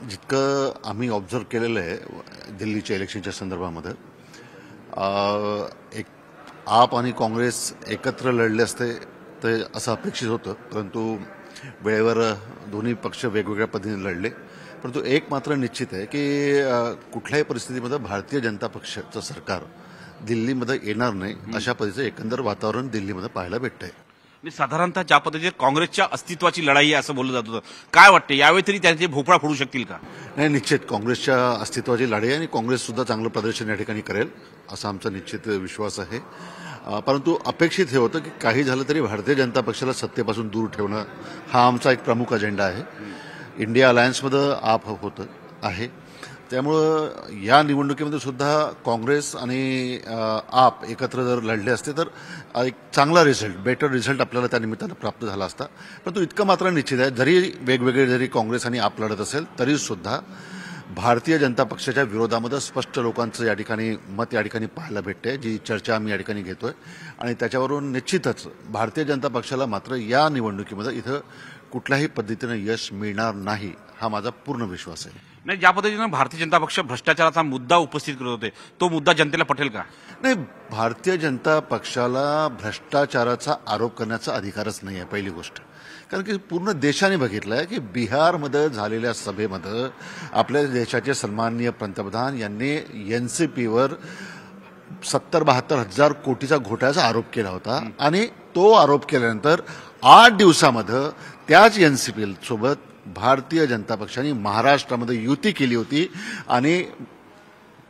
जितकं आम्ही ऑब्झर्व केलेलं आहे दिल्लीच्या इलेक्शनच्या संदर्भामध्ये एक आप आणि काँग्रेस एकत्र लढले असते तर असं अपेक्षित होतं, परंतु वेळेवर दोन्ही पक्ष वेगवेगळ्या पद्धतीने लढले. परंतु एक मात्र निश्चित आहे की कुठल्याही परिस्थितीमध्ये भारतीय जनता पक्षाचं सरकार दिल्लीमध्ये येणार नाही अशा पद्धतीचं एकंदर वातावरण दिल्लीमध्ये पाहायला भेटतंय. साधारणतः ज्या पद्धतीने काँग्रेसच्या अस्तित्वाची लढाई आहे असं बोललं जात होतं, काय वाटते यावेळी तरी त्यांचे भोपळा फोडू शकतील का? नाही, निश्चित काँग्रेसच्या अस्तित्वाची लढाई आहे आणि काँग्रेस सुद्धा चांगलं प्रदर्शन या ठिकाणी करेल असा आमचा निश्चित विश्वास आहे. परंतु अपेक्षित हे होतं की काही झालं तरी भारतीय जनता पक्षाला सत्तेपासून दूर ठेवणं हा आमचा एक प्रमुख अजेंडा आहे. इंडिया अलायन्समध्ये आप होतं आहे, त्यामुळं या निवडणुकीमध्ये सुद्धा काँग्रेस आणि आप एकत्र जर लढले असते तर एक चांगला रिझल्ट, बेटर रिझल्ट आपल्याला त्या निमित्तानं प्राप्त झाला असता. परंतु इतकं मात्र निश्चित आहे, जरी काँग्रेस आणि आप लढत असेल तरी सुद्धा भारतीय जनता पक्षाच्या विरोधामध्ये स्पष्ट लोकांचं या ठिकाणी मत या ठिकाणी पाहायला भेटते, जी चर्चा आम्ही या ठिकाणी घेतोय. आणि त्याच्यावरून निश्चितच भारतीय जनता पक्षाला मात्र या निवडणुकीमध्ये इथं कुठल्याही पद्धतीनं यश मिळणार नाही हा माझा पूर्ण विश्वास आहे. नाही, ज्या पद्धतीनं भारतीय जनता पक्ष भ्रष्टाचाराचा मुद्दा उपस्थित करत होते तो मुद्दा जनतेला पटेल का? नाही, भारतीय जनता पक्षाला भ्रष्टाचाराचा आरोप करण्याचा अधिकारच नाही आहे पहिली गोष्ट. कारण की पूर्ण देशाने बघितलं आहे की बिहारमध्ये झालेल्या सभेमध्ये आपल्या देशाचे सन्माननीय पंतप्रधान यांनी एनसीपीवर 70-72 हजार कोटीचा घोटाळ्याचा आरोप केला होता. आणि तो आरोप केल्यानंतर 8 दिवसामध्ये त्याच एनसीपी सोबत भारतीय जनता पक्षाने महाराष्ट्रामध्ये युती केली होती आणि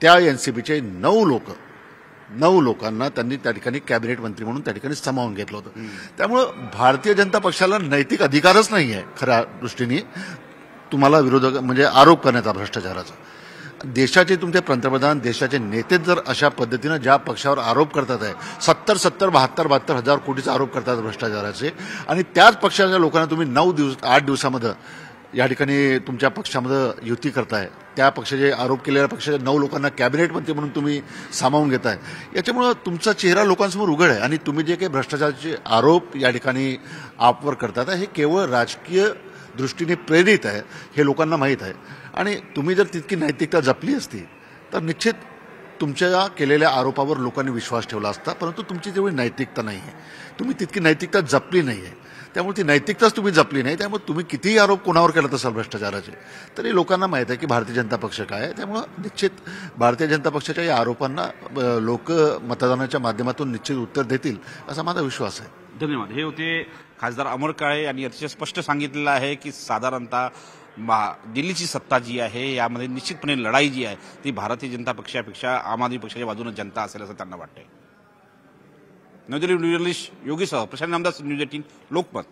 त्या एनसीपीचे 9 लोकांना त्यांनी त्या ठिकाणी कॅबिनेट मंत्री म्हणून त्या ठिकाणी सामावून घेतलं होतं. त्यामुळं भारतीय जनता पक्षाला नैतिक अधिकारच नाही आहे खऱ्या दृष्टीने तुम्हाला विरोधक म्हणजे आरोप करण्याचा भ्रष्टाचाराचा. देशाचे तुमचे पंतप्रधान, देशाचे नेते जर अशा पद्धतीनं ज्या पक्षावर आरोप करतात आहे, 72 हजार कोटीचा आरोप करतात भ्रष्टाचाराचे, आणि त्याच पक्षाच्या लोकांना तुम्ही 8 दिवसामध्ये या ठिकाणी तुमच्या पक्षामध्ये युती करताय, त्या पक्षाचे आरोप केलेल्या पक्षाच्या 9 लोकांना कॅबिनेट मंत्री म्हणून तुम्ही सामावून घेताय, याच्यामुळं तुमचा चेहरा लोकांसमोर उघड आहे. आणि तुम्ही जे काही भ्रष्टाचाराचे आरोप या ठिकाणी आपवर करतात हे केवळ राजकीय दृष्टीने प्रेरित आहे हे लोकांना माहीत आहे. आणि तुम्ही जर तितकी नैतिकता जपली असती तर निश्चित तुमच्या केलेल्या आरोपावर लोकांनी विश्वास ठेवला असता. परंतु तुमची तेवढी नैतिकता नाही आहे, तुम्ही तितकी नैतिकता जपली नाही आहे. त्यामुळे ती नैतिकताच तुम्ही जपली नाही. त्यामुळे तुम्ही कितीही आरोप कोणावर करत असाल भ्रष्टाचाराचे तरी लोकांना माहीत आहे की भारतीय जनता पक्ष काय आहे. त्यामुळं निश्चित भारतीय जनता पक्षाच्या या आरोपांना लोक मतदानाच्या माध्यमातून निश्चित उत्तर देतील असा माझा विश्वास आहे. धन्यवाद. हे होते खासदार अमर काळे यांनी अतिशय स्पष्ट सांगितलेलं आहे की साधारणतः दिल्लीची सत्ता जी आहे यामध्ये निश्चितपणे लढाई जी आहे ती भारतीय जनता पक्षापेक्षा आम आदमी पक्षाच्या बाजूने जनता असेल असं त्यांना वाटतंय. नवी दिल्ली जर्नलिस्ट योगीसह प्रशांत नामदास, न्यूज 18 लोकमत.